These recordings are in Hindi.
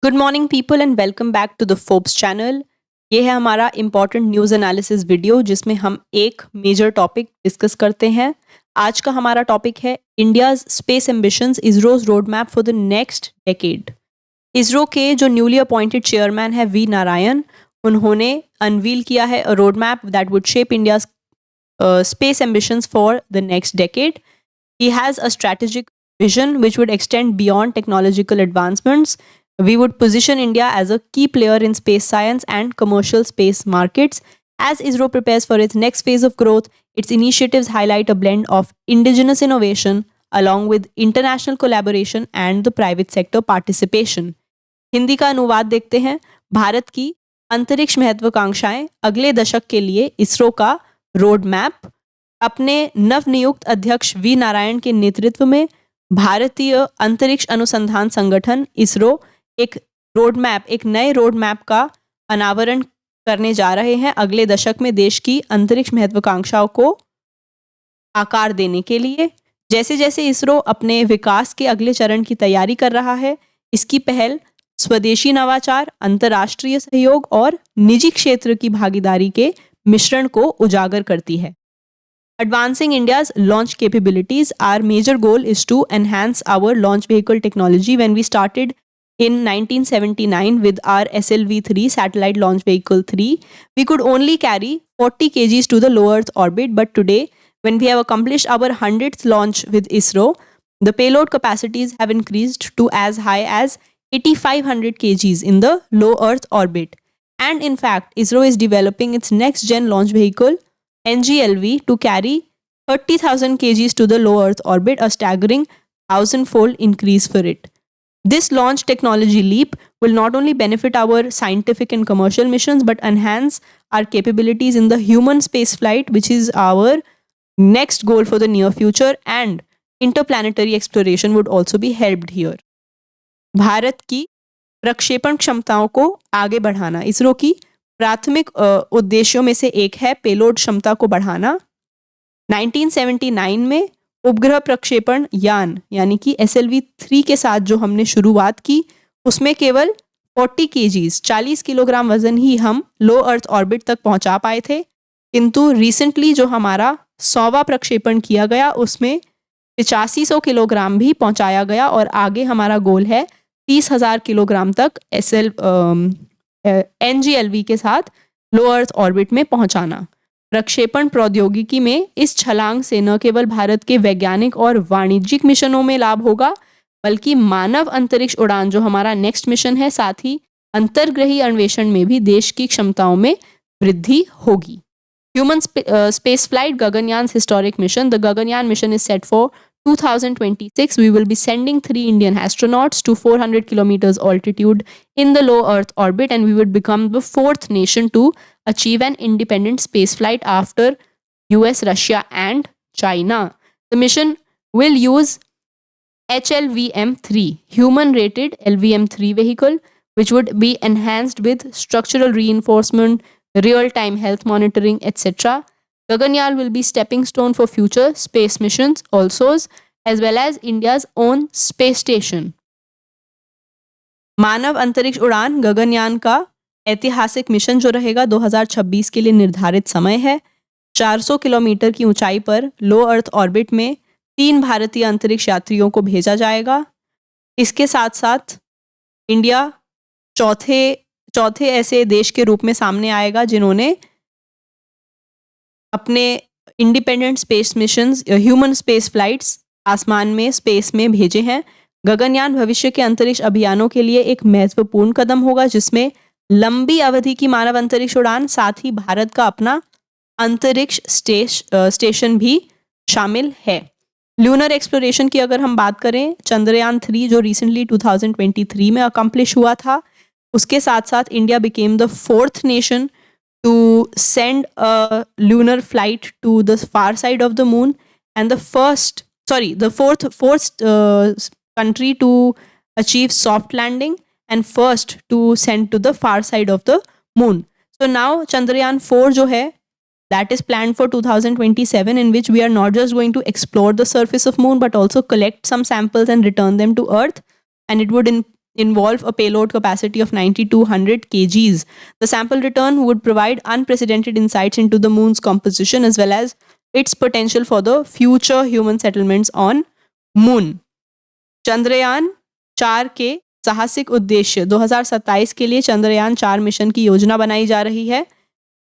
Good morning people and welcome back to the Forbes channel. ये है हमारा इम्पॉर्टेंट न्यूज़ एनालिसिस वीडियो जिसमें हम एक मेजर टॉपिक डिस्कस करते हैं। आज का हमारा टॉपिक है India's space ambitions, ISRO's road map for the next decade. ISRO के जो न्यूली अपॉइंटेड चेयरमैन है वी नारायण, उन्होंने अनवील किया है a road map that would shape India's space ambitions for the next decade. He has a strategic vision which would extend beyond technological advancements. We would position India as a key player in space science and commercial space markets. As ISRO prepares for its next phase of growth, its initiatives highlight a blend of indigenous innovation along with international collaboration and the private sector participation. Hindi का अनुवाद देखते हैं। भारत की अंतरिक्ष महत्वाकांक्षाएं अगले दशक के लिए इसरो का रोड मैप। अपने नवनियुक्त अध्यक्ष वी नारायण के नेतृत्व में भारतीय अंतरिक्ष अनुसंधान संगठन इसरो एक नए रोड मैप का अनावरण करने जा रहे हैं अगले दशक में देश की अंतरिक्ष महत्वाकांक्षाओं को आकार देने के लिए। जैसे जैसे इसरो अपने विकास के अगले चरण की तैयारी कर रहा है, इसकी पहल स्वदेशी नवाचार, अंतर्राष्ट्रीय सहयोग और निजी क्षेत्र की भागीदारी के मिश्रण को उजागर करती है। Advancing India's launch capabilities, our major goal is to enhance our launch vehicle technology. When we started in 1979 with our SLV-3 satellite launch vehicle 3, we could only carry 40 kgs to the low Earth orbit. But today, when we have accomplished our 100th launch with ISRO, the payload capacities have increased to as high as 8,500 kgs in the low Earth orbit. And in fact, ISRO is developing its next gen launch vehicle NGLV to carry 30,000 kgs to the low Earth orbit, a staggering 1,000-fold increase for it. This launch technology leap will not only benefit our scientific and commercial missions but enhance our capabilities in the human space flight, which is our next goal for the near future, and interplanetary exploration would also be helped here. Bharat की प्रक्षेपण क्षमताओं को आगे बढ़ाना इसरो की प्राथमिक उद्देश्यों में से एक है पेलोड क्षमता को बढ़ाना। 1979 में उपग्रह प्रक्षेपण यान यानी कि SLV-3 के साथ जो हमने शुरुआत की, उसमें केवल 40 kgs 40 किलोग्राम वजन ही हम लो अर्थ ऑर्बिट तक पहुंचा पाए थे। किंतु रिसेंटली जो हमारा 100वां प्रक्षेपण किया गया, उसमें 8500 किलोग्राम भी पहुंचाया गया और आगे हमारा गोल है 30,000 किलोग्राम तक NGLV के साथ लो अर्थ ऑर्बिट में पहुंचाना। प्रक्षेपण प्रौद्योगिकी में इस छलांग से न केवल भारत के वैज्ञानिक और वाणिज्यिक मिशनों में लाभ होगा, बल्कि मानव अंतरिक्ष उड़ान जो हमारा नेक्स्ट मिशन है, साथ ही अंतर्ग्रही अन्वेषण में भी देश की क्षमताओं में वृद्धि होगी। Human space flight Gaganyaan's historic mission. The Gaganyaan mission is set for 2026. We will be sending 3 Indian astronauts to 400 kilometers altitude in the low Earth orbit, and we would become the 4th nation to achieve an independent space flight after US, Russia, and China. The mission will use HLVM-3, human-rated LVM-3 vehicle, which would be enhanced with structural reinforcement, real-time health monitoring, etc. Gaganyaan will be stepping stone for future space missions also, as well as India's own space station. मानव अंतरिक्ष उड़ान गगनयान का ऐतिहासिक मिशन जो रहेगा 2026 के लिए निर्धारित समय है। 400 किलोमीटर की ऊंचाई पर लो अर्थ ऑर्बिट में 3 भारतीय अंतरिक्ष यात्रियों को भेजा जाएगा। इसके साथ साथ इंडिया चौथे ऐसे देश के रूप में सामने आएगा जिन्होंने अपने independent space missions, human space flights आसमान में स्पेस में भेजे हैं। गगनयान भविष्य के अंतरिक्ष अभियानों के लिए एक महत्वपूर्ण कदम होगा, जिसमें लंबी अवधि की मानव अंतरिक्ष उड़ान, साथ ही भारत का अपना अंतरिक्ष स्टेशन भी शामिल है। ल्यूनर एक्सप्लोरेशन की अगर हम बात करें, चंद्रयान 3 जो रिसेंटली 2023 में अकम्प्लिश हुआ था, उसके साथ साथ India became the 4th nation to send a lunar flight to the far side of the moon, and the fourth country to achieve soft landing and first to send to the far side of the moon. So now Chandrayaan 4 जो है, that is planned for 2027, in which we are not just going to explore the surface of moon but also collect some samples and return them to Earth, and it would involve a payload capacity of 90 to 100 kgs. The sample return would provide unprecedented insights into the moon's composition as well as its potential for the future human settlements on moon. Chandrayaan 4 के साहसिक उद्देश्य 2027 के लिए चंद्रयान 4 मिशन की योजना बनाई जा रही है.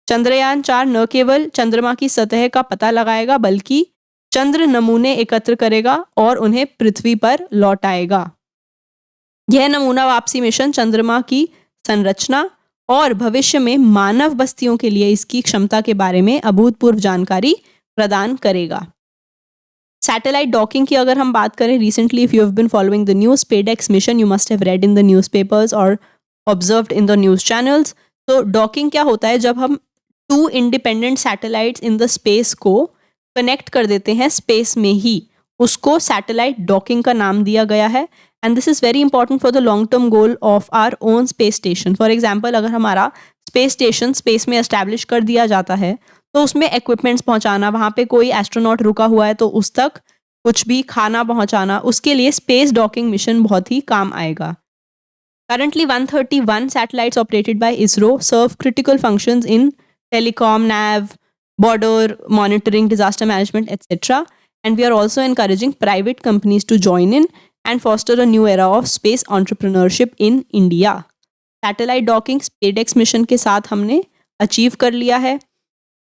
चंद्रयान 4 न केवल चंद्रमा की सतह का पता लगाएगा बल्कि चंद्र नमूने एकत्र करेगा और उन्हें पृथ्वी पर लौटाएगा. यह नमूना वापसी मिशन चंद्रमा की संरचना और भविष्य में मानव बस्तियों के लिए इसकी क्षमता के बारे में अभूतपूर्व जानकारी प्रदान करेगा. सैटेलाइट डॉकिंग की अगर हम बात करें, recently if you have been following the news, SpaceX mission you must have read in the newspapers और observed in the news channels. तो डॉकिंग क्या होता है? जब हम 2 independent satellites in the space को कनेक्ट कर देते हैं स्पेस में ही, उसको सैटेलाइट डॉकिंग का नाम दिया गया है. And this is very important for the long term goal of our own space station. For example, अगर हमारा स्पेस स्टेशन स्पेस में एस्टैब्लिश कर दिया जाता है तो उसमें इक्विपमेंट्स पहुंचाना, वहाँ पे कोई एस्ट्रोनॉट रुका हुआ है तो उस तक कुछ भी खाना पहुंचाना, उसके लिए स्पेस डॉकिंग मिशन बहुत ही काम आएगा. Currently 131 satellites operated by ISRO serve critical functions in telecom, nav, border monitoring, disaster management, etc. And we are also encouraging private companies to join in and foster a new era of space entrepreneurship in India. Satellite docking SpaceX mission के साथ हमने अचीव कर लिया है.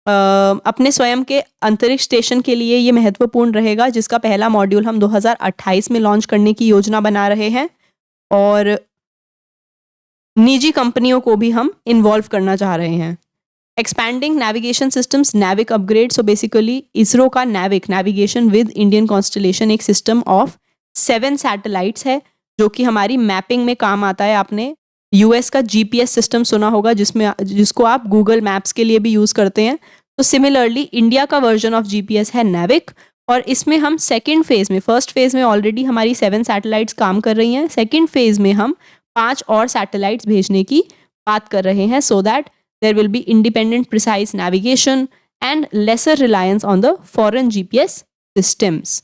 अपने स्वयं के अंतरिक्ष स्टेशन के लिए ये महत्वपूर्ण रहेगा, जिसका पहला मॉड्यूल हम 2028 में लॉन्च करने की योजना बना रहे हैं और निजी कंपनियों को भी हम इन्वॉल्व करना चाह रहे हैं. Expanding navigation systems, NavIC upgrade. So basically ISRO का नेविगेशन विद इंडियन कॉन्स्टलेशन एक सिस्टम ऑफ 7 सैटेलाइट्स है जो कि हमारी मैपिंग में काम आता है. आपने यूएस का जीपीएस सिस्टम सुना होगा जिसको आप गूगल मैप्स के लिए भी यूज़ करते हैं. तो सिमिलरली इंडिया का वर्जन ऑफ जीपीएस है नैविक और इसमें हम सेकेंड फेज़ में, फर्स्ट फेज़ में ऑलरेडी हमारी 7 सैटेलाइट्स काम कर रही हैं. सेकेंड फेज़ में हम 5 और सैटेलाइट्स भेजने की बात कर रहे हैं so that there will be independent precise navigation and lesser reliance on the foreign GPS systems.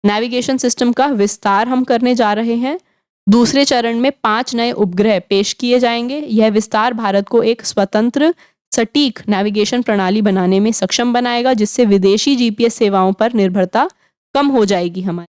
Navigation system का विस्तार हम करने जा रहे हैं. दूसरे चरण में 5 नए उपग्रह पेश किए जाएंगे. यह विस्तार भारत को एक स्वतंत्र सटीक नेविगेशन प्रणाली बनाने में सक्षम बनाएगा जिससे विदेशी जीपीएस सेवाओं पर निर्भरता कम हो जाएगी हमारी.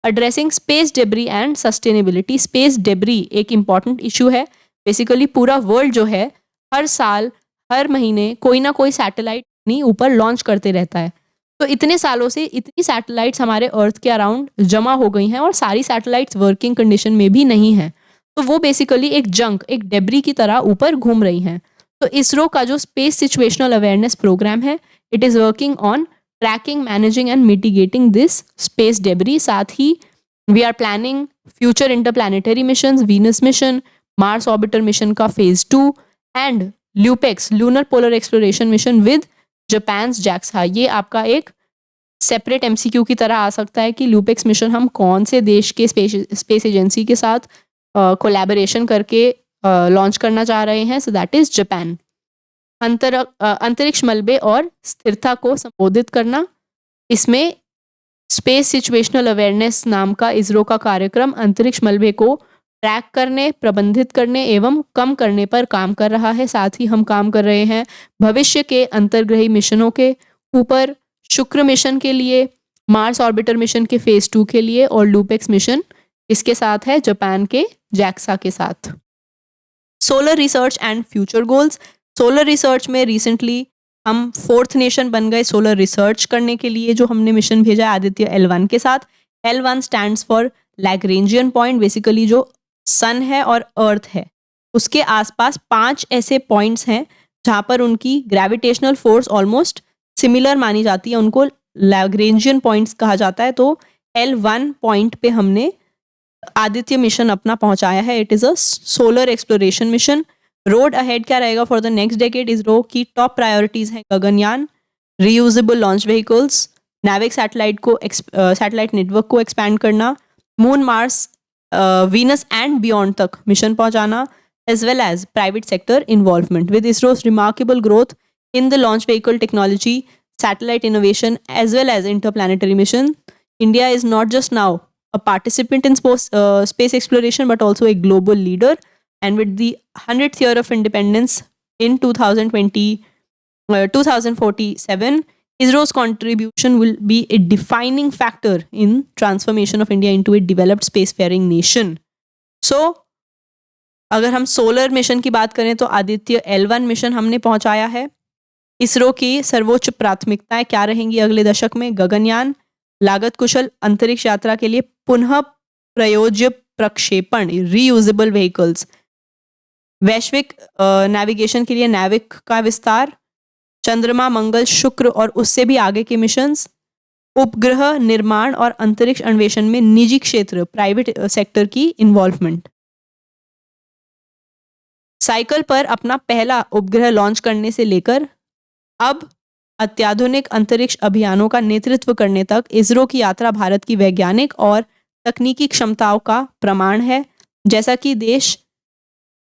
Addressing space debris and sustainability. Space debris एक इम्पॉर्टेंट इशू है. बेसिकली पूरा वर्ल्ड जो है हर साल हर महीने कोई ना कोई सैटेलाइट नहीं ऊपर लॉन्च करते रहता है. तो इतने सालों से इतनी सैटेलाइट्स हमारे अर्थ के अराउंड जमा हो गई हैं और सारी सैटेलाइट्स वर्किंग कंडीशन में भी नहीं हैं. तो वो बेसिकली एक जंक, एक डेब्री की तरह ऊपर घूम रही हैं. तो इसरो का जो स्पेस सिचुएशनल अवेयरनेस प्रोग्राम है, it is working on tracking, managing and mitigating this space debris. साथ ही we are planning future interplanetary mission, Venus mission, Mars orbiter mission का phase 2 and LUPEX lunar polar exploration mission with Japan JAXA. ये आपका एक सेपरेट MCQ की तरह आ सकता है कि ल्यूपेक्स मिशन हम कौन से देश के स्पेस एजेंसी के साथ कोलैबोरेशन करके लॉन्च करना चाह रहे हैं. So that is Japan. अंतरिक्ष मलबे और स्थिरता को संबोधित करना. इसमें स्पेस सिचुएशनल अवेयरनेस नाम का इसरो का कार्यक्रम अंतरिक्ष मलबे को ट्रैक करने, प्रबंधित करने एवं कम करने पर काम कर रहा है. साथ ही हम काम कर रहे हैं भविष्य के अंतर्ग्रही मिशनों के ऊपर, शुक्र मिशन के लिए, मार्स ऑर्बिटर मिशन के फेज 2 के लिए और लूपेक्स मिशन इसके साथ है जापान के JAXA के साथ. Solar research and future goals. Solar research में रिसेंटली हम 4th नेशन बन गए सोलर रिसर्च करने के लिए. जो हमने मिशन भेजा है आदित्य L1 के साथ. L1 stands for Lagrangian point. Basically जो सन है और अर्थ है उसके आसपास 5 ऐसे पॉइंट्स हैं जहाँ पर उनकी ग्रेविटेशनल फोर्स ऑलमोस्ट सिमिलर मानी जाती है. उनको लैग्रेंजियन पॉइंट्स कहा जाता है. तो L1 पॉइंट पे हमने आदित्य मिशन अपना पहुंचाया है. It is a solar exploration mission. Road ahead क्या रहेगा for the next decade? ISRO की टॉप प्रायोरिटीज़ हैं Gaganyaan, reusable launch vehicles, NavIC satellite network को एक्सपैंड करना, moon, Mars, Venus and beyond तक मिशन पहुंचाना, as well as private sector involvement. With ISRO's remarkable growth in the launch vehicle technology, satellite innovation, as well as interplanetary mission, India is not just now a participant in space exploration, but also a global leader. And with the 100th year of independence in 2047, ISRO's contribution will be a defining factor in transformation of India into a developed spacefaring nation. So, अगर हम सोलर मिशन की बात करें तो आदित्य L1 मिशन हमने पहुंचाया है. इसरो की सर्वोच्च प्राथमिकताएं क्या रहेंगी अगले दशक में? गगनयान, लागत कुशल अंतरिक्ष यात्रा के लिए पुनः प्रयोज्य प्रक्षेपण, रीयूजेबल व्हीकल्स, वैश्विक नेविगेशन के लिए नैविक का विस्तार, चंद्रमा, मंगल, शुक्र और उससे भी आगे के मिशंस, उपग्रह निर्माण और अंतरिक्ष अन्वेषण में निजी क्षेत्र, प्राइवेट सेक्टर की इन्वॉल्वमेंट. साइकिल पर अपना पहला उपग्रह लॉन्च करने से लेकर अब अत्याधुनिक अंतरिक्ष अभियानों का नेतृत्व करने तक इसरो की यात्रा भारत की वैज्ञानिक और तकनीकी क्षमताओं का प्रमाण है. जैसा कि देश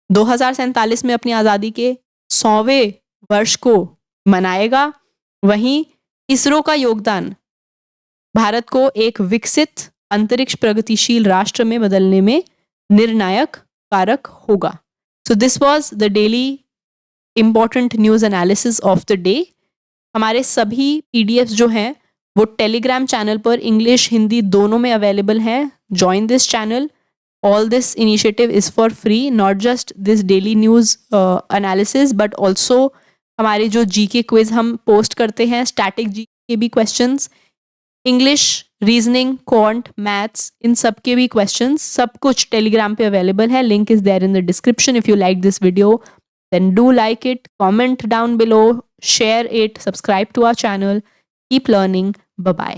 2047 में अपनी आज़ादी के 100वें वर्ष को मनाएगा, वहीं इसरो का योगदान भारत को एक विकसित अंतरिक्ष प्रगतिशील राष्ट्र में बदलने में निर्णायक कारक होगा. So this was the daily important news analysis of the day. हमारे सभी PDFs जो हैं वो टेलीग्राम चैनल पर इंग्लिश हिंदी दोनों में अवेलेबल हैं. Join this channel. All this initiative is for free, not just this daily news analysis, but also हमारे जो GK quiz हम पोस्ट करते हैं, स्टैटिक GK के भी questions, English, reasoning, quant, maths, इन सब के भी क्वेश्चंस, सब कुछ टेलीग्राम पे अवेलेबल है. Link is there in the description. If you like this video then do like it, comment down below, share it, subscribe to our channel. Keep learning. Bye bye.